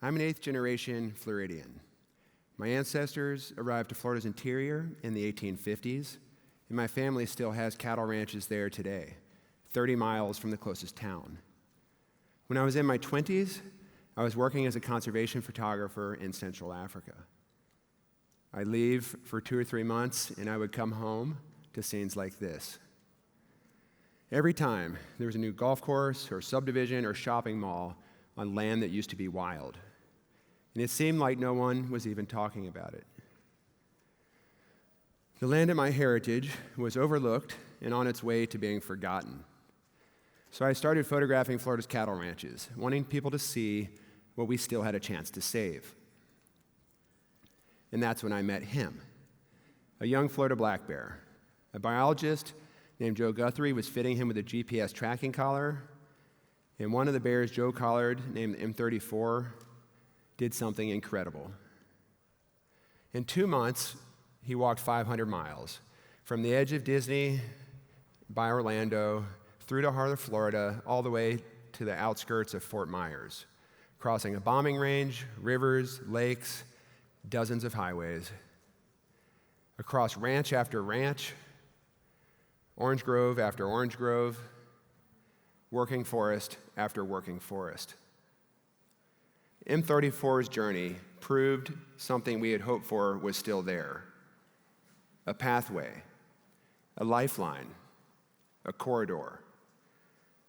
I'm an eighth-generation Floridian. My ancestors arrived to Florida's interior in the 1850s, and my family still has cattle ranches there today, 30 miles from the closest town. When I was in my 20s, I was working as a conservation photographer in Central Africa. I'd leave for 2 or 3 months, and I would come home to scenes like this. Every time there was a new golf course or subdivision or shopping mall on land that used to be wild, and it seemed like no one was even talking about it. The land of my heritage was overlooked and on its way to being forgotten. So I started photographing Florida's cattle ranches, wanting people to see what we still had a chance to save. And that's when I met him, a young Florida black bear. A biologist named Joe Guthrie was fitting him with a GPS tracking collar, and one of the bears Joe collared, named M34, did something incredible. In 2 months, he walked 500 miles, from the edge of Disney by Orlando, through to heart of Florida, all the way to the outskirts of Fort Myers, crossing a bombing range, rivers, lakes, dozens of highways, across ranch after ranch, orange grove after orange grove, working forest after working forest. M34's journey proved something we had hoped for was still there: a pathway, a lifeline, a corridor.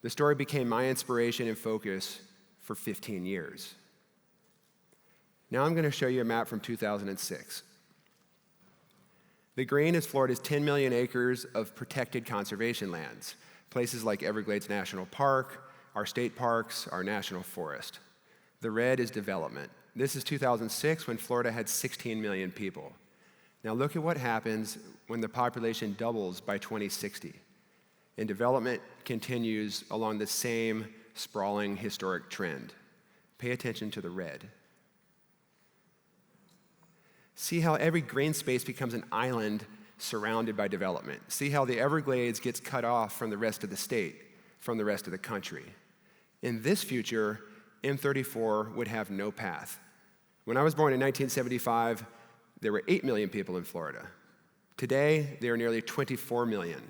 The story became my inspiration and focus for 15 years. Now I'm going to show you a map from 2006. The green is Florida's 10 million acres of protected conservation lands, places like Everglades National Park, our state parks, our national forest. The red is development. This is 2006, when Florida had 16 million people. Now look at what happens when the population doubles by 2060, and development continues along the same sprawling historic trend. Pay attention to the red. See how every green space becomes an island surrounded by development. See how the Everglades gets cut off from the rest of the state, from the rest of the country. In this future, M34 would have no path. When I was born in 1975, there were 8 million people in Florida. Today, there are nearly 24 million.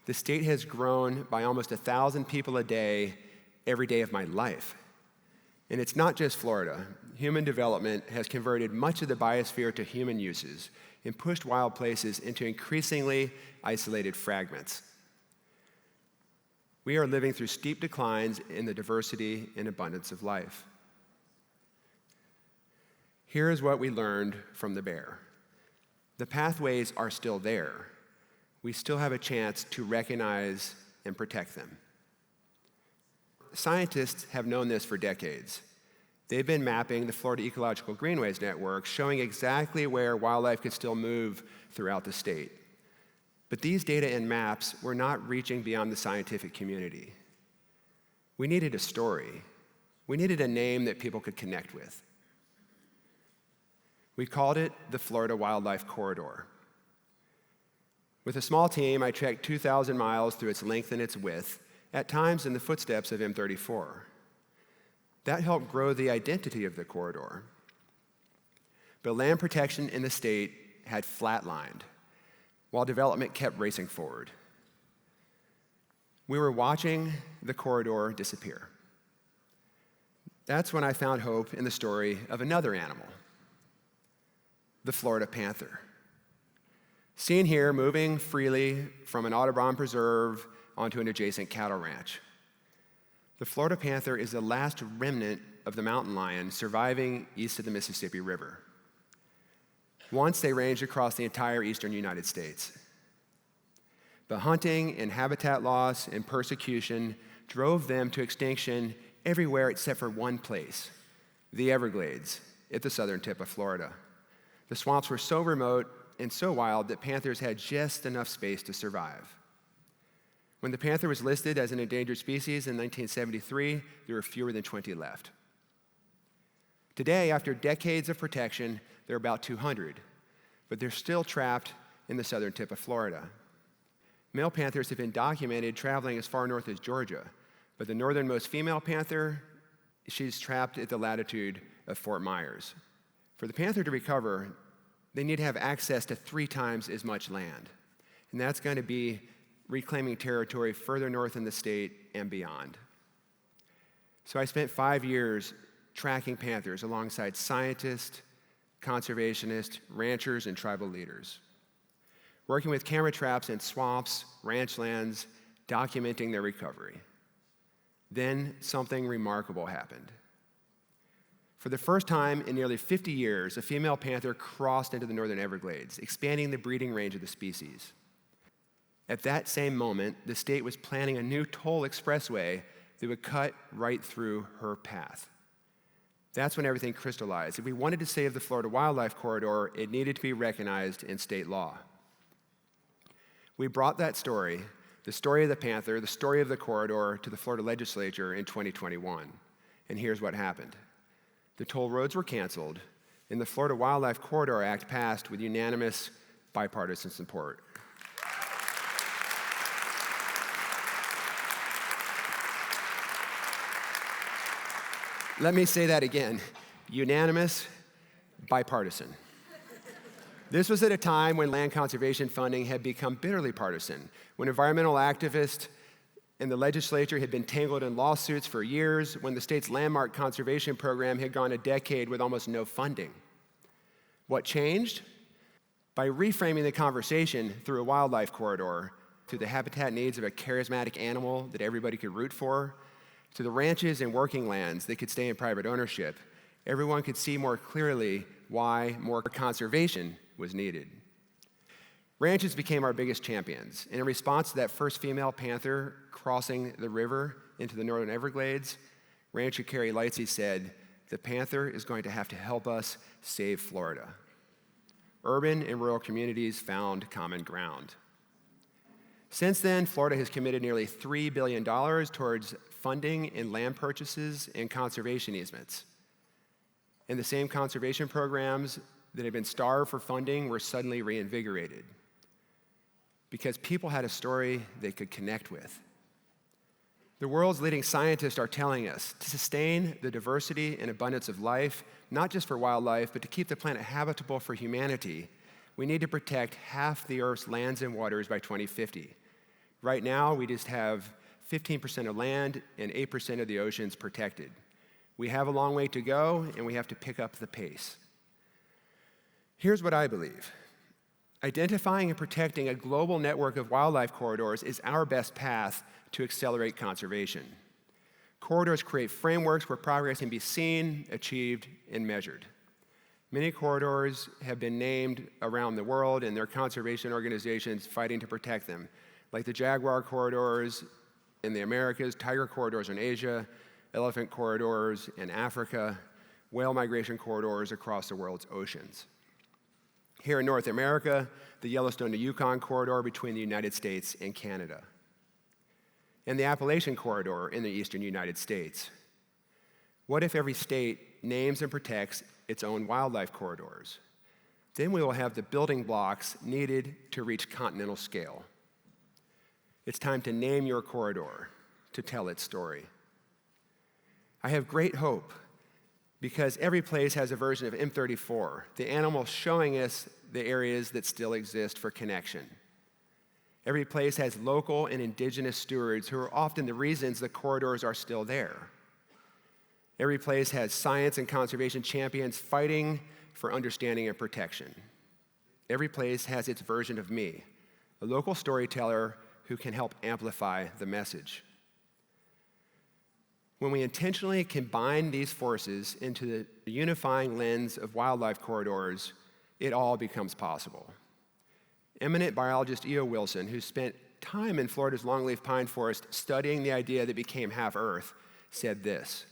The state has grown by almost 1,000 people a day every day of my life. And it's not just Florida. Human development has converted much of the biosphere to human uses and pushed wild places into increasingly isolated fragments. We are living through steep declines in the diversity and abundance of life. Here is what we learned from the bear. The pathways are still there. We still have a chance to recognize and protect them. Scientists have known this for decades. They've been mapping the Florida Ecological Greenways Network, showing exactly where wildlife could still move throughout the state. But these data and maps were not reaching beyond the scientific community. We needed a story. We needed a name that people could connect with. We called it the Florida Wildlife Corridor. With a small team, I trekked 2,000 miles through its length and its width, at times in the footsteps of M34. That helped grow the identity of the corridor. But land protection in the state had flatlined, while development kept racing forward. We were watching the corridor disappear. That's when I found hope in the story of another animal, the Florida panther. Seen here moving freely from an Audubon preserve onto an adjacent cattle ranch. The Florida panther is the last remnant of the mountain lion surviving east of the Mississippi River. Once they ranged across the entire eastern United States. But hunting and habitat loss and persecution drove them to extinction everywhere except for one place, the Everglades, at the southern tip of Florida. The swamps were so remote and so wild that panthers had just enough space to survive. When the panther was listed as an endangered species in 1973, there were fewer than 20 left. Today, after decades of protection, there are about 200, but they're still trapped in the southern tip of Florida. Male panthers have been documented traveling as far north as Georgia, but the northernmost female panther, she's trapped at the latitude of Fort Myers. For the panther to recover, they need to have access to 3 times as much land. And that's going to be reclaiming territory further north in the state and beyond. So I spent 5 years tracking panthers alongside scientists, conservationists, ranchers, and tribal leaders, working with camera traps in swamps, ranch lands, documenting their recovery. Then something remarkable happened. For the first time in nearly 50 years, a female panther crossed into the northern Everglades, expanding the breeding range of the species. At that same moment, the state was planning a new toll expressway that would cut right through her path. That's when everything crystallized. If we wanted to save the Florida Wildlife Corridor, it needed to be recognized in state law. We brought that story, the story of the panther, the story of the corridor, to the Florida legislature in 2021. And here's what happened. The toll roads were canceled, and the Florida Wildlife Corridor Act passed with unanimous bipartisan support. Let me say that again, unanimous, bipartisan. This was at a time when land conservation funding had become bitterly partisan, when environmental activists and the legislature had been tangled in lawsuits for years, when the state's landmark conservation program had gone a decade with almost no funding. What changed? By reframing the conversation through a wildlife corridor, to the habitat needs of a charismatic animal that everybody could root for, to the ranches and working lands that could stay in private ownership, everyone could see more clearly why more conservation was needed. Ranches became our biggest champions. And in response to that first female panther crossing the river into the northern Everglades, rancher Carrie Lightsey said, "The panther is going to have to help us save Florida." Urban and rural communities found common ground. Since then, Florida has committed nearly $3 billion towards funding in land purchases and conservation easements. And the same conservation programs that had been starved for funding were suddenly reinvigorated because people had a story they could connect with. The world's leading scientists are telling us to sustain the diversity and abundance of life, not just for wildlife, but to keep the planet habitable for humanity, we need to protect half the Earth's lands and waters by 2050. Right now, we just have 15% of land and 8% of the oceans protected. We have a long way to go, and we have to pick up the pace. Here's what I believe. Identifying and protecting a global network of wildlife corridors is our best path to accelerate conservation. Corridors create frameworks where progress can be seen, achieved, and measured. Many corridors have been named around the world, and there are conservation organizations fighting to protect them, like the jaguar corridors in the Americas, tiger corridors in Asia, elephant corridors in Africa, whale migration corridors across the world's oceans. Here in North America, the Yellowstone to Yukon corridor between the United States and Canada, and the Appalachian corridor in the eastern United States. What if every state names and protects its own wildlife corridors? Then we will have the building blocks needed to reach continental scale. It's time to name your corridor, to tell its story. I have great hope because every place has a version of M34, the animal showing us the areas that still exist for connection. Every place has local and indigenous stewards who are often the reasons the corridors are still there. Every place has science and conservation champions fighting for understanding and protection. Every place has its version of me, a local storyteller who can help amplify the message. When we intentionally combine these forces into the unifying lens of wildlife corridors, it all becomes possible. Eminent biologist E.O. Wilson, who spent time in Florida's longleaf pine forest studying the idea that became half Earth, said this: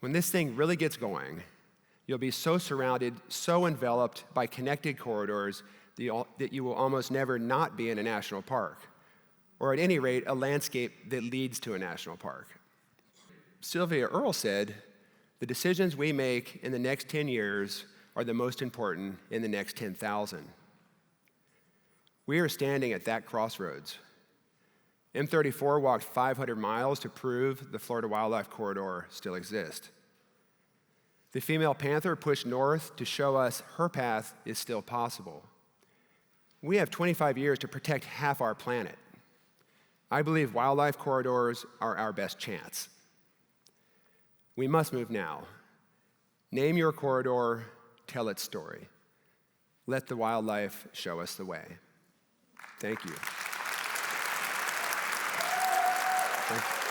"When this thing really gets going, you'll be so surrounded, so enveloped by connected corridors that you will almost never not be in a national park, or at any rate, a landscape that leads to a national park." Sylvia Earle said, "The decisions we make in the next 10 years are the most important in the next 10,000. We are standing at that crossroads. M34 walked 500 miles to prove the Florida Wildlife Corridor still exists. The female panther pushed north to show us her path is still possible. We have 25 years to protect half our planet. I believe wildlife corridors are our best chance. We must move now. Name your corridor, tell its story. Let the wildlife show us the way. Thank you. Thank you.